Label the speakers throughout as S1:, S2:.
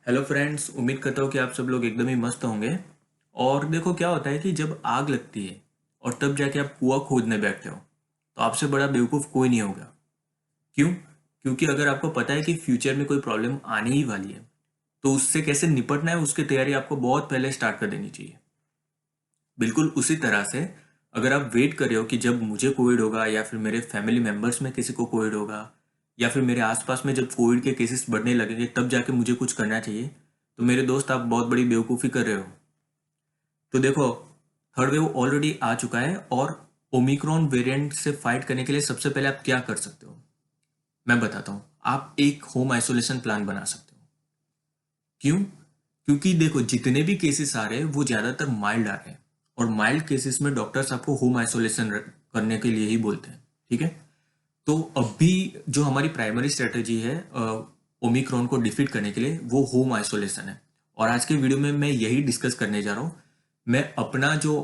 S1: Hello friends, उम्मीद करता हूँ कि आप सब लोग एकदम ही मस्त होंगे। और देखो क्या होता है कि जब आग लगती है और तब जाके आप कुआं खोदने बैठते हो तो आपसे बड़ा बेवकूफ़ कोई नहीं होगा। क्यों? क्योंकि अगर आपको पता है कि फ्यूचर में कोई प्रॉब्लम आने ही वाली है तो उससे कैसे निपटना है उसकी तैयारी आपको बहुत पहले स्टार्ट कर देनी चाहिए। बिल्कुल उसी तरह से अगर आप वेट कर रहे हो कि जब मुझे कोविड होगा या फिर मेरे फैमिली मेम्बर्स में किसी को कोविड होगा या फिर मेरे आसपास में जब कोविड के केसेस बढ़ने लगेंगे तब जाके मुझे कुछ करना चाहिए, तो मेरे दोस्त आप बहुत बड़ी बेवकूफ़ी कर रहे हो। तो देखो, थर्ड वेव ऑलरेडी आ चुका है और ओमिक्रॉन वेरिएंट से फाइट करने के लिए सबसे पहले आप क्या कर सकते हो मैं बताता हूँ। आप एक होम आइसोलेशन प्लान बना सकते हो। क्यों? क्योंकि देखो, जितने भी केसेस आ रहे हैं वो ज़्यादातर माइल्ड आ रहे हैं और माइल्ड केसेस में डॉक्टर्स आपको होम आइसोलेशन करने के लिए ही बोलते हैं। ठीक है? तो अभी जो हमारी प्राइमरी स्ट्रेटजी है ओमिक्रॉन को डिफीट करने के लिए वो होम आइसोलेशन है। और आज के वीडियो में मैं यही डिस्कस करने जा रहा हूँ। मैं अपना जो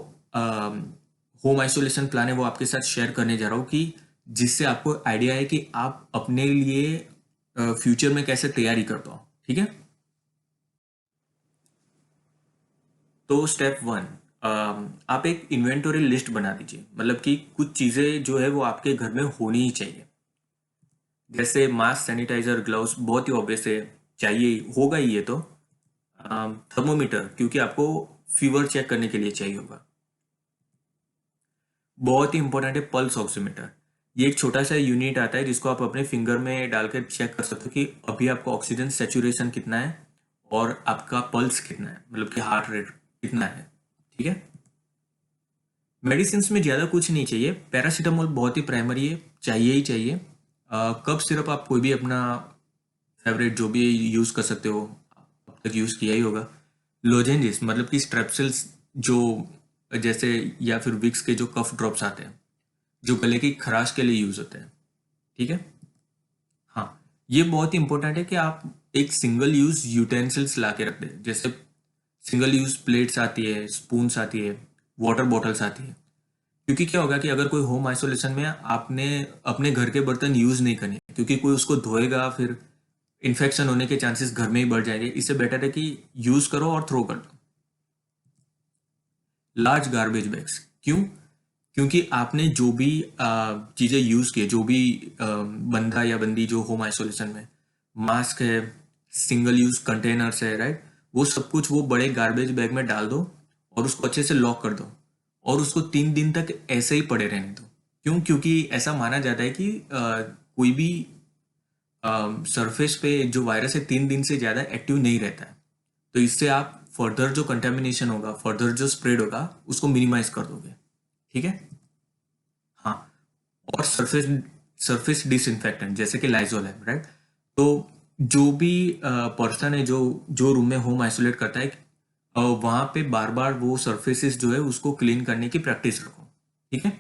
S1: होम आइसोलेशन प्लान है वो आपके साथ शेयर करने जा रहा हूँ कि जिससे आपको आइडिया है कि आप अपने लिए फ्यूचर में कैसे तैयारी कर पाओ। ठीक है? तो स्टेप वन, आप एक इन्वेंटरी लिस्ट बना दीजिए। मतलब कि कुछ चीज़ें जो है वो आपके घर में होनी ही चाहिए। जैसे मास्क, सैनिटाइजर, ग्लव्स बहुत ही ऑब्वियस है, चाहिए होगा ही ये तो। थर्मोमीटर, क्योंकि आपको फीवर चेक करने के लिए चाहिए होगा। बहुत ही इंपॉर्टेंट है पल्स ऑक्सीमीटर। ये एक छोटा सा यूनिट आता है जिसको आप अपने फिंगर में डालकर चेक कर सकते हो कि अभी आपका ऑक्सीजन सेचुरेशन कितना है और आपका पल्स कितना है, मतलब कि हार्ट रेट कितना है। ठीक है? मेडिसिन में ज़्यादा कुछ नहीं चाहिए। पैरासीटामोल बहुत ही प्राइमरी है, चाहिए ही चाहिए। कफ सिरप आप कोई भी अपना फेवरेट जो भी यूज़ कर सकते हो, अब तक यूज़ किया ही होगा। लोजेंजिस, मतलब कि स्ट्रेप्सिल्स, जो जैसे, या फिर विक्स के जो कफ ड्रॉप्स आते हैं जो गले की खराश के लिए यूज़ होते हैं। ठीक है? हाँ, ये बहुत ही इंपॉर्टेंट है कि आप एक सिंगल यूज़ यूटेंसिल्स ला के रख दें। जैसे सिंगल यूज़ प्लेट्स आती है, स्पून्स आती है, वाटर बॉटल्स आती है। क्योंकि क्या होगा कि अगर कोई होम आइसोलेशन में आपने अपने घर के बर्तन यूज़ नहीं करने, क्योंकि कोई उसको धोएगा फिर इन्फेक्शन होने के चांसेस घर में ही बढ़ जाएंगे। इससे बेटर है कि यूज़ करो और थ्रो कर दो। लार्ज गार्बेज बैग्स, क्यों? क्योंकि आपने जो भी चीज़ें यूज़ की, जो भी बंदा या बंदी जो होम आइसोलेशन में, मास्क है, सिंगल यूज़ कंटेनर्स है, राइट, वो सब कुछ वो बड़े गार्बेज बैग में डाल दो और उसको अच्छे से लॉक कर दो और उसको 3 दिन तक ऐसे ही पड़े रहने दो। क्यों? क्योंकि ऐसा माना जाता है कि कोई भी सरफेस पे जो वायरस है 3 दिन से ज़्यादा एक्टिव नहीं रहता है। तो इससे आप फर्दर जो कंटेमिनेशन होगा, फर्दर जो स्प्रेड होगा, उसको मिनिमाइज कर दोगे। ठीक है? हाँ। और सरफेस सरफेस डिसइंफेक्टेंट जैसे कि लाइजोल है, राइट। तो जो भी पर्सन है जो जो रूम में होम आइसोलेट करता है, वहाँ पे बार बार वो सरफेसेस जो है उसको क्लीन करने की प्रैक्टिस रखो। ठीक है?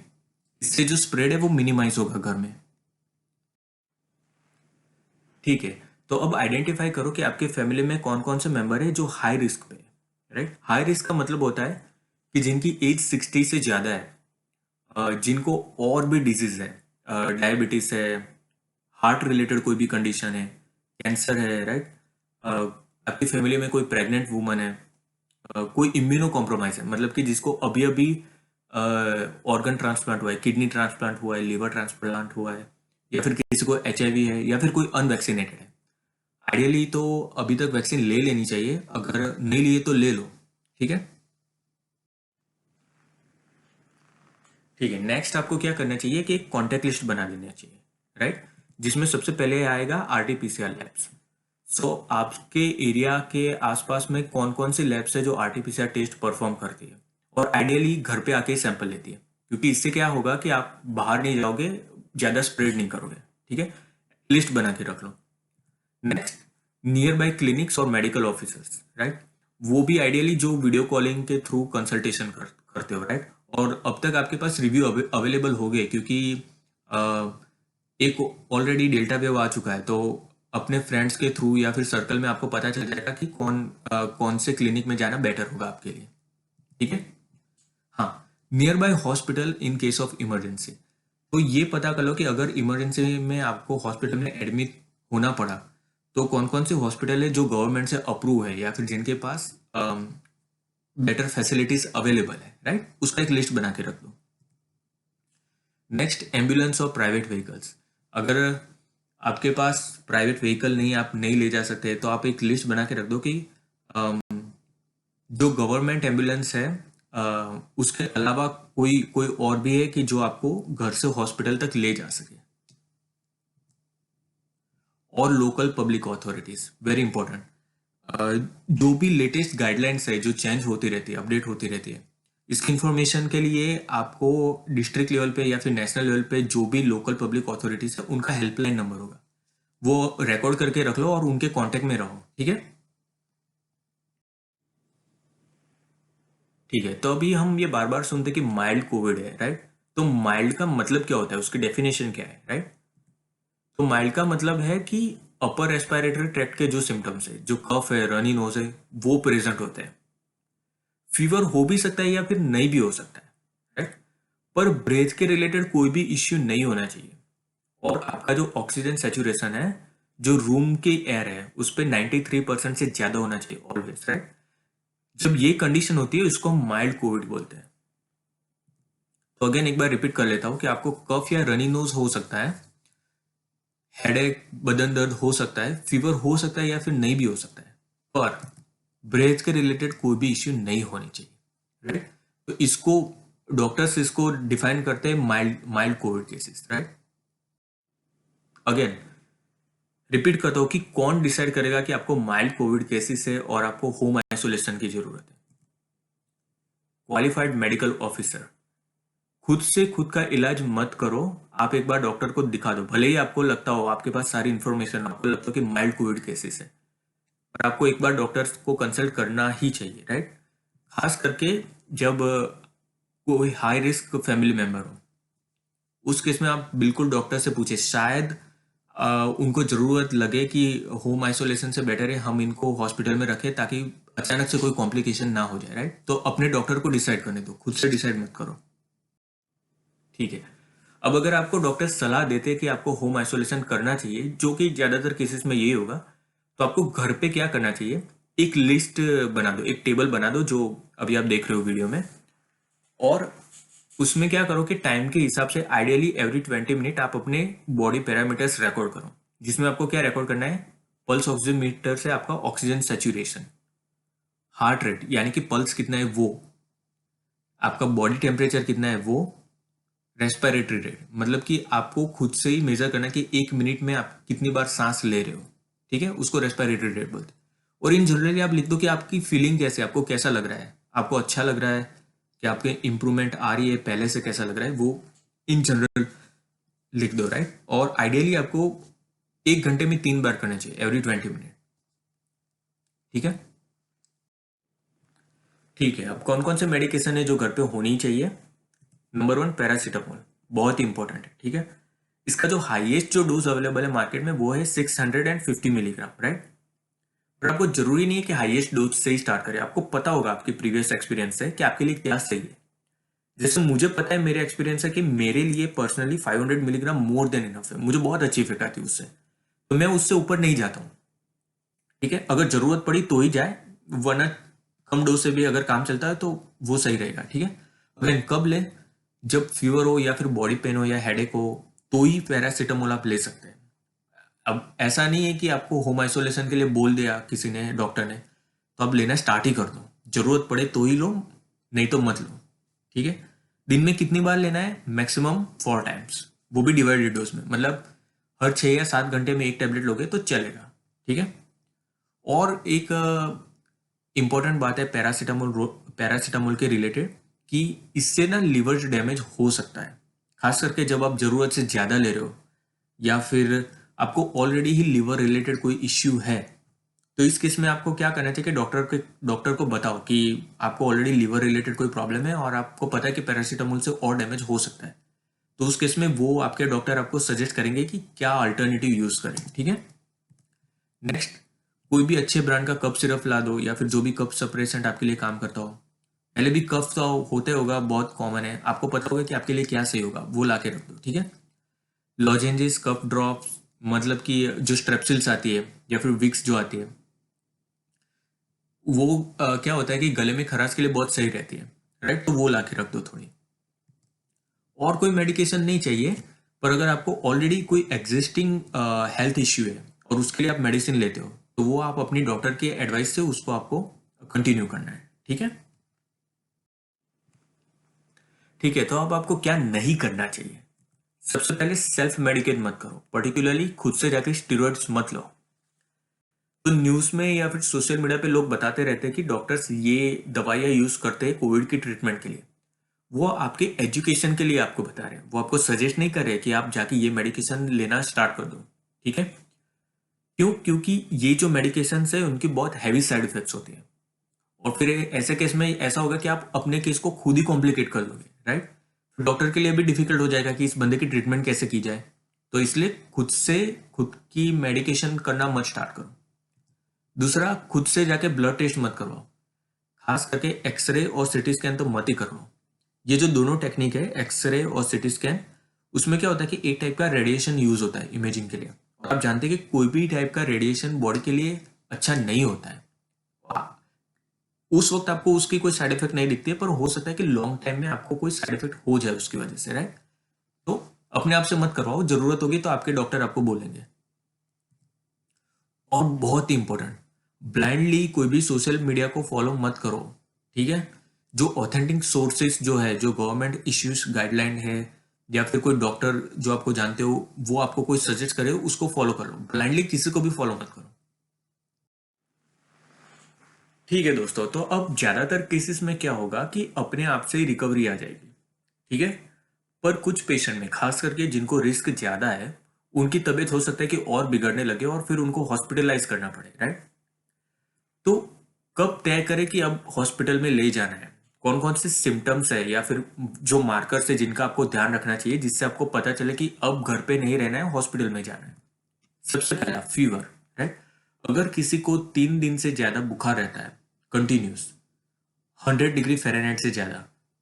S1: इससे जो स्प्रेड है वो मिनिमाइज होगा घर में। ठीक है। तो अब आइडेंटिफाई करो कि आपके फैमिली में कौन कौन से मेंबर है जो हाई रिस्क पे है। राइट? हाई रिस्क का मतलब होता है कि जिनकी एज 60 से ज़्यादा है, जिनको और भी डिजीज है, डायबिटीज है, हार्ट रिलेटेड कोई भी कंडीशन है, कैंसर है, राइट। आपकी फैमिली में कोई प्रेग्नेंट वुमन है, कोई इम्यूनो कॉम्प्रोमाइज है, मतलब कि जिसको अभी अभी ऑर्गन ट्रांसप्लांट हुआ है, किडनी ट्रांसप्लांट हुआ है, लिवर ट्रांसप्लांट हुआ है, या फिर किसी को HIV है, या फिर कोई अनवैक्सीनेटेड है। आइडियली तो अभी तक वैक्सीन ले लेनी चाहिए, अगर नहीं लिए तो ले लो। ठीक है? ठीक है, नेक्स्ट आपको क्या करना चाहिए कि एक कॉन्टैक्ट लिस्ट बना लेना चाहिए, राइट, जिसमें सबसे पहले आएगा RT-PCR लैब्स। सो आपके एरिया के आसपास में कौन कौन सी लैब्स है जो RT-PCR टेस्ट परफॉर्म करती है और आइडियली घर पे आके सैंपल लेती है, क्योंकि इससे क्या होगा कि आप बाहर नहीं जाओगे, ज़्यादा स्प्रेड नहीं करोगे। ठीक है? लिस्ट बना के रख लो। नेक्स्ट, नियर बाय क्लिनिक्स और मेडिकल ऑफिसर्स, राइट, वो भी आइडियली जो वीडियो कॉलिंग के थ्रू कंसल्टेशन करते हो, राइट। और अब तक आपके पास रिव्यू अवेलेबल हो गए, क्योंकि अ, एक ऑलरेडी डेल्टा वेव आ चुका है, तो अपने फ्रेंड्स के थ्रू या फिर सर्कल में आपको पता चल जाएगा कि कौन से क्लिनिक में जाना बेटर होगा आपके लिए। ठीक है? हाँ। Near by hospital in case of emergency, तो ये पता कर लो कि अगर इमरजेंसी में आपको हॉस्पिटल में एडमिट होना पड़ा तो कौन कौन से हॉस्पिटल है जो गवर्नमेंट से अप्रूव है या फिर जिनके पास बेटर फैसिलिटीज अवेलेबल है, राइट, उसका एक लिस्ट बना के रख दो। नेक्स्ट, एम्बुलेंस और प्राइवेट व्हीकल्स। अगर आपके पास प्राइवेट व्हीकल नहीं, आप नहीं ले जा सकते, तो आप एक लिस्ट बना के रख दो कि जो गवर्नमेंट एम्बुलेंस है उसके अलावा कोई कोई और भी है कि जो आपको घर से हॉस्पिटल तक ले जा सके। और local public authorities, very important, जो भी लेटेस्ट गाइडलाइंस है जो चेंज होती रहती है, अपडेट होती रहती है, इसकी इंफॉर्मेशन के लिए आपको डिस्ट्रिक्ट लेवल पे या फिर नेशनल लेवल पे जो भी लोकल पब्लिक अथॉरिटीज है उनका हेल्पलाइन नंबर होगा, वो रिकॉर्ड करके रख लो और उनके कांटेक्ट में रहो, ठीक है। ठीक है, तो अभी हम ये बार बार सुनते कि माइल्ड कोविड है, राइट। तो माइल्ड का मतलब क्या होता है, उसकी डेफिनेशन क्या है, राइट। तो माइल्ड का मतलब है कि अपर रेस्पिरेटरी ट्रैक्ट के जो सिम्टम्स है, जो कफ है, रनी नोज है, वो प्रेजेंट होते हैं। फीवर हो भी सकता है या फिर नहीं भी हो सकता है, राइट। पर ब्रेथ के रिलेटेड कोई भी इश्यू नहीं होना चाहिए। और आपका जो ऑक्सीजन सेचुरेशन है, जो रूम की एयर है, उस पर 93% से ज्यादा होना चाहिए ऑलवेज, राइट। जब ये कंडीशन होती है उसको हम माइल्ड कोविड बोलते हैं। तो अगेन एक बार रिपीट कर लेता हूं कि आपको कफ या रनी नोज हो सकता है, हेडेक, बदन दर्द हो सकता है, फीवर हो सकता है या फिर नहीं भी हो सकता है, पर ब्रेथ के रिलेटेड कोई भी इश्यू नहीं होनी चाहिए, राइट। तो इसको डॉक्टर्स इसको डिफाइन करते हैं mild mild Covid cases, right. Again repeat करता हूं कि कौन डिसाइड करेगा कि आपको माइल्ड कोविड केसेस है और आपको होम आइसोलेशन की जरूरत है। Qualified medical officer. खुद से खुद का इलाज मत करो, आप एक बार डॉक्टर को दिखा दो, भले ही आपको लगता हो, आपके पास सारी इंफॉर्मेशन, आपको लगता हो कि माइल्ड कोविड केसेस है, पर आपको एक बार डॉक्टर को कंसल्ट करना ही चाहिए, राइट। खास करके जब कोई हाई रिस्क फैमिली मेंबर हो, उस केस में आप बिल्कुल डॉक्टर से पूछे, शायद उनको जरूरत लगे कि होम आइसोलेशन से बेटर है हम इनको हॉस्पिटल में रखें ताकि अचानक से कोई कॉम्प्लिकेशन ना हो जाए, राइट। तो अपने डॉक्टर को डिसाइड करने दो, खुद से डिसाइड मत करो, ठीक है। अब अगर आपको डॉक्टर सलाह देते कि आपको होम आइसोलेशन करना चाहिए, जो कि ज्यादातर केसेस में यही होगा, तो आपको घर पे क्या करना चाहिए, एक लिस्ट बना दो, एक टेबल बना दो जो अभी आप देख रहे हो वीडियो में। और उसमें क्या करो कि टाइम के हिसाब से आइडियली एवरी 20 मिनट आप अपने बॉडी पैरामीटर्स रिकॉर्ड करो, जिसमें आपको क्या रिकॉर्ड करना है, पल्स ऑक्सीमीटर से आपका ऑक्सीजन सेचुरेशन, हार्ट रेट यानी कि पल्स कितना है वो, आपका बॉडी टेम्परेचर कितना है वो, रेस्पिरेटरी रेट मतलब कि आपको खुद से ही मेजर करना है कि 1 मिनट में आप कितनी बार सांस ले रहे हो, ठीक है, उसको रेस्पिरेटरी रेट बोलते हैं। और इन जनरली आप लिख दो कि आपकी फीलिंग कैसे, आपको कैसा लग रहा है, आपको अच्छा लग रहा है कि आपके इंप्रूवमेंट आ रही है, पहले से कैसा लग रहा है, वो इन जनरल लिख दो, राइट। और आइडियली आपको 1 घंटे में 3 बार करना चाहिए, एवरी 20 मिनट, ठीक है। ठीक है, अब कौन कौन से मेडिकेशन है जो घर पे होनी चाहिए। नंबर 1, पैरासीटामोल, बहुत ही इंपॉर्टेंट है, ठीक है। इसका जो हाईएस्ट जो डोज अवेलेबल है मार्केट में वो है 650 मिलीग्राम, राइट। पर आपको जरूरी नहीं है कि हाईएस्ट डोज से ही स्टार्ट करें, आपको पता होगा आपकी प्रीवियस एक्सपीरियंस से कि आपके लिए क्या सही है। जैसे मुझे पता है, मेरे एक्सपीरियंस है कि मेरे लिए personally 500 milligram more than enough है, मुझे बहुत अच्छी इफेक्ट आती है उससे, तो मैं उससे ऊपर नहीं जाता हूँ, ठीक है। अगर जरूरत पड़ी तो ही जाए, वरना कम डोज से भी अगर काम चलता है तो वो सही रहेगा, ठीक है। अगर कब ले, जब फीवर हो या फिर बॉडी पेन हो या हेडेक हो, तो ही पैरासीटामोल आप ले सकते हैं। अब ऐसा नहीं है कि आपको होम आइसोलेशन के लिए बोल दिया किसी ने, डॉक्टर ने, तो आप लेना स्टार्ट ही कर दो, जरूरत पड़े तो ही लो, नहीं तो मत लो, ठीक है। दिन में कितनी बार लेना है, मैक्सिमम 4 टाइम्स, वो भी डिवाइडेड डोज में, मतलब हर 6 या 7 घंटे में एक टेबलेट लोगे तो चलेगा, ठीक है। और एक इंपॉर्टेंट बात है पैरासीटामोल के रिलेटेड, कि इससे ना लिवर डैमेज हो सकता है, खास करके जब आप जरूरत से ज्यादा ले रहे हो या फिर आपको ऑलरेडी ही लिवर रिलेटेड कोई इश्यू है। तो इस केस में आपको क्या करना चाहिए कि डॉक्टर को बताओ कि आपको ऑलरेडी लिवर रिलेटेड कोई प्रॉब्लम है और आपको पता है कि पैरासीटामोल से और डैमेज हो सकता है। तो उस केस में वो आपके डॉक्टर आपको सजेस्ट करेंगे कि क्या अल्टरनेटिव यूज करें, ठीक है। नेक्स्ट, कोई भी अच्छे ब्रांड का कफ सिरप ला दो या फिर जो भी कफ सप्रेसेंट आपके लिए काम करता हो। पहले भी कफ तो होते होगा, बहुत कॉमन है, आपको पता होगा कि आपके लिए क्या सही होगा, वो ला के रख दो, ठीक है। लॉजेंजेस, कफ ड्रॉप्स, मतलब कि जो स्ट्रेप्सिल्स आती है या फिर विक्स जो आती है, वो क्या होता है कि गले में खराश के लिए बहुत सही रहती है, राइट? तो वो ला के रख दो थोड़ी। और कोई मेडिकेशन नहीं चाहिए, पर अगर आपको ऑलरेडी कोई एग्जिस्टिंग हेल्थ इश्यू है और उसके लिए आप मेडिसिन लेते हो, तो वो आप अपनी डॉक्टर के एडवाइस से उसको आपको कंटिन्यू करना है, ठीक है? ठीक है, तो अब आपको क्या नहीं करना चाहिए? सबसे पहले सेल्फ मेडिकेट मत करो, पर्टिकुलरली खुद से जाके स्टेरॉइड्स मत लो। तो न्यूज में या फिर सोशल मीडिया पे लोग बताते रहते हैं कि डॉक्टर्स ये दवाइयाँ यूज करते हैं कोविड की ट्रीटमेंट के लिए। वो आपके एजुकेशन के लिए आपको बता रहे हैं, वो आपको सजेस्ट नहीं कर रहे कि आप जाके ये मेडिकेशन लेना स्टार्ट कर दो, ठीक है? क्यों? क्योंकि ये जो मेडिकेशन है उनकी बहुत हैवी साइड इफेक्ट्स होती हैं, और फिर ऐसे केस में ऐसा होगा कि आप अपने केस को खुद ही कॉम्प्लिकेट कर दोगे, राइट? डॉक्टर के लिए भी डिफिकल्ट हो जाएगा कि इस बंदे की ट्रीटमेंट कैसे की जाए। तो इसलिए खुद की मेडिकेशन करना मत स्टार्ट करो। दूसरा, खुद से जाके ब्लड टेस्ट मत करवाओ, खास करके एक्सरे और सिटी स्कैन तो मत ही करवाओ। ये जो दोनों टेक्निक है, एक्सरे और सिटी स्कैन, उसमें क्या होता है कि एक टाइप का रेडिएशन यूज होता है इमेजिंग के लिए, और आप जानते हैं कि कोई भी टाइप का रेडिएशन बॉडी के लिए अच्छा नहीं होता है। उस वक्त आपको उसकी कोई साइड इफेक्ट नहीं दिखती है, पर हो सकता है कि लॉन्ग टाइम में आपको कोई साइड इफेक्ट हो जाए उसकी वजह से, राइट? तो अपने आप से मत करवाओ, जरूरत होगी तो आपके डॉक्टर आपको बोलेंगे। और बहुत ही इंपॉर्टेंट, ब्लाइंडली कोई भी सोशल मीडिया को फॉलो मत करो, ठीक है? जो ऑथेंटिक सोर्सेस जो है, जो गवर्नमेंट इश्यूज गाइडलाइन है, या फिर कोई डॉक्टर जो आपको जानते हो वो आपको कोई सजेस्ट करे, उसको फॉलो करो। ब्लाइंडली किसी को भी फॉलो मत करो। ठीक है दोस्तों, तो अब ज्यादातर केसेस में क्या होगा कि अपने आप से ही रिकवरी आ जाएगी, ठीक है? पर कुछ पेशेंट में, खास करके जिनको रिस्क ज्यादा है, उनकी तबीयत हो सकता है कि और बिगड़ने लगे और फिर उनको हॉस्पिटलाइज करना पड़े, राइट? तो कब तय करें कि अब हॉस्पिटल में ले जाना है? कौन कौन से सिम्टम्स है या फिर जो मार्कर्स है जिनका आपको ध्यान रखना चाहिए, जिससे आपको पता चले कि अब घर पे नहीं रहना है, हॉस्पिटल में जाना है? सबसे पहला, फीवर, राइट? अगर किसी को 3 दिन से ज्यादा बुखार रहता है, कंटिन्यूस 100 डिग्री फ़ारेनहाइट से ज्यादा,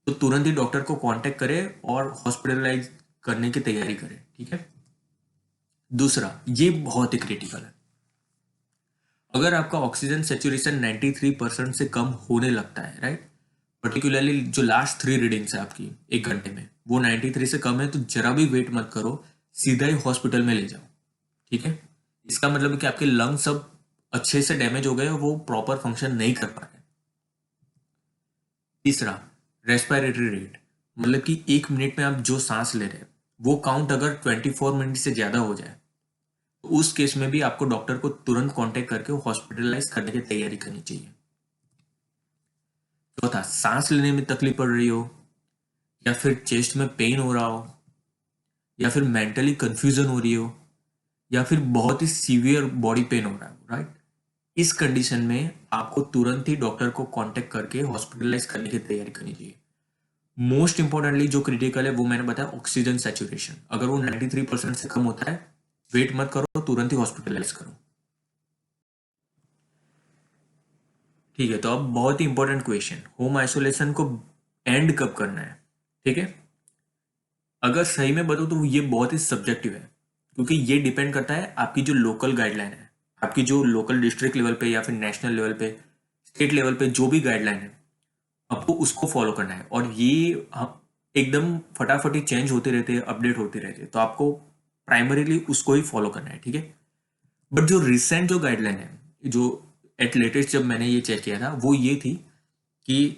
S1: तो तुरंत ही डॉक्टर को कांटेक्ट करें और हॉस्पिटलाइज करने की तैयारी करें, ठीक है? दूसरा, ये बहुत ही क्रिटिकल है, अगर आपका ऑक्सीजन सेचुरेशन 93% से कम होने लगता है, राइट? पर्टिकुलरली जो लास्ट 3 रीडिंग्स है आपकी 1 घंटे में, वो 93 से कम है, तो जरा भी वेट मत करो, सीधा ही हॉस्पिटल में ले जाओ, ठीक है? इसका मतलब है कि आपके लंग्स सब अच्छे से डैमेज हो गए और वो प्रॉपर फंक्शन नहीं कर पा रहे। तीसरा, रेस्पिरेटरी रेट, मतलब कि 1 मिनट में आप जो सांस ले रहे हैं, वो काउंट अगर 24 मिनट से ज्यादा हो जाए, तो उस केस में भी आपको डॉक्टर को तुरंत कांटेक्ट करके हॉस्पिटलाइज करने की तैयारी करनी चाहिए। चौथा, सांस लेने में तकलीफ पड़ रही हो, या फिर चेस्ट में पेन हो रहा हो, या फिर मेंटली कंफ्यूजन हो रही हो, या फिर बहुत ही सीवियर बॉडी पेन हो रहा है, राइट? इस कंडीशन में आपको तुरंत ही डॉक्टर को कांटेक्ट करके हॉस्पिटलाइज करने की तैयारी करनी चाहिए। मोस्ट इंपॉर्टेंटली जो क्रिटिकल है वो मैंने बताया, ऑक्सीजन सैचुरेशन, अगर वो 93% से कम होता है, वेट मत करो, तुरंत ही हॉस्पिटलाइज करो। ठीक है, तो अब बहुत ही इंपॉर्टेंट क्वेश्चन, होम आइसोलेशन को एंड कब करना है, ठीक है? अगर सही में बताऊं तो ये बहुत ही सब्जेक्टिव है, क्योंकि ये डिपेंड करता है आपकी जो लोकल गाइडलाइन है, आपकी जो लोकल डिस्ट्रिक्ट लेवल पे या फिर नेशनल लेवल पे, स्टेट लेवल पे जो भी गाइडलाइन है, आपको उसको फॉलो करना है। और ये एकदम फटाफट ही चेंज होते रहते हैं, अपडेट होते रहते हैं, तो आपको प्राइमरीली उसको ही फॉलो करना है, ठीक है? बट जो रिसेंट जो गाइडलाइन है, जो एट लेटेस्ट जब मैंने ये चेक किया था, वो ये थी कि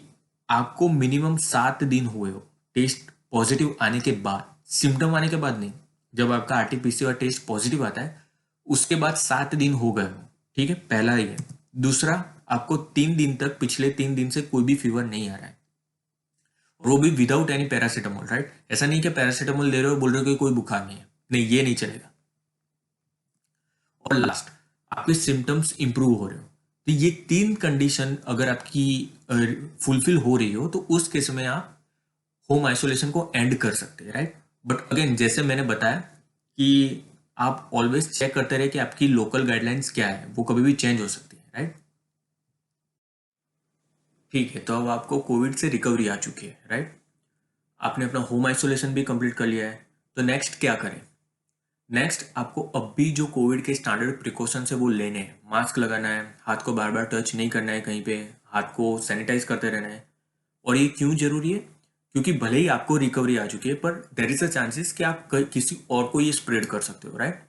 S1: आपको मिनिमम 7 दिन हुए हो टेस्ट पॉजिटिव आने के बाद, सिम्टम आने के बाद नहीं, जब आपका आरटीपीसीआर टेस्ट पॉजिटिव आता है उसके बाद 7 दिन हो गए हो, ठीक है? पहला ये। दूसरा, आपको 3 दिन तक, पिछले 3 दिन से कोई भी फीवर नहीं आ रहा है, और वो भी विदाउट एनी पैरासीटामोल, राइट? ऐसा नहीं कि पैरासीटामोल ले रहे हो, बोल रहे हो कि कोई बुखार नहीं है, नहीं, ये नहीं चलेगा। और लास्ट, आपके सिम्टम्स इंप्रूव हो रहे हो, तो ये 3 कंडीशन अगर आपकी फुलफिल हो रही हो, तो उस केस में आप होम आइसोलेशन को एंड कर सकते हैं, राइट? बट अगेन, जैसे मैंने बताया कि आप ऑलवेज चेक करते रहे कि आपकी लोकल गाइडलाइंस क्या है, वो कभी भी चेंज हो सकती है, राइट? ठीक है, तो अब आपको कोविड से रिकवरी आ चुकी है, राइट? आपने अपना होम आइसोलेशन भी कंप्लीट कर लिया है, तो नेक्स्ट क्या करें? नेक्स्ट, आपको अब भी जो कोविड के स्टैंडर्ड प्रिकॉशंस है वो लेने हैं। मास्क लगाना है, हाथ को बार बार टच नहीं करना है कहीं पे, हाथ को सैनिटाइज करते रहना है। और ये क्यों जरूरी है? क्योंकि भले ही आपको रिकवरी आ चुकी है, पर देर इज अ चांसेस कि आप किसी और को ये स्प्रेड कर सकते हो, राइट?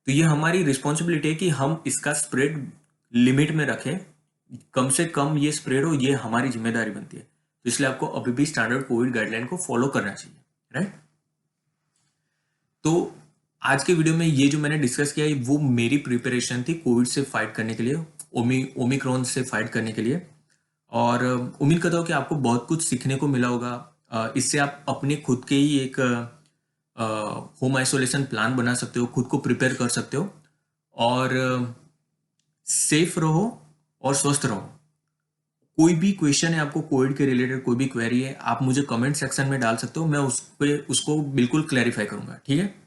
S1: तो ये हमारी रिस्पॉन्सिबिलिटी है कि हम इसका स्प्रेड लिमिट में रखें, कम से कम ये स्प्रेड हो, ये हमारी जिम्मेदारी बनती है। तो इसलिए आपको अभी भी स्टैंडर्ड कोविड गाइडलाइन को फॉलो करना चाहिए, राइट? तो आज के वीडियो में ये जो मैंने डिस्कस किया है वो मेरी प्रिपरेशन थी कोविड से फाइट करने के लिए, ओमिक्रॉन से फाइट करने के लिए। और उम्मीद करता हूँ कि आपको बहुत कुछ सीखने को मिला होगा। इससे आप अपने खुद के ही एक होम आइसोलेशन प्लान बना सकते हो, खुद को प्रिपेयर कर सकते हो, और सेफ रहो और स्वस्थ रहो। कोई भी क्वेश्चन है आपको कोविड के रिलेटेड, कोई भी क्वेरी है, आप मुझे कमेंट सेक्शन में डाल सकते हो, मैं उसको बिल्कुल क्लैरिफाई करूंगा, ठीक है?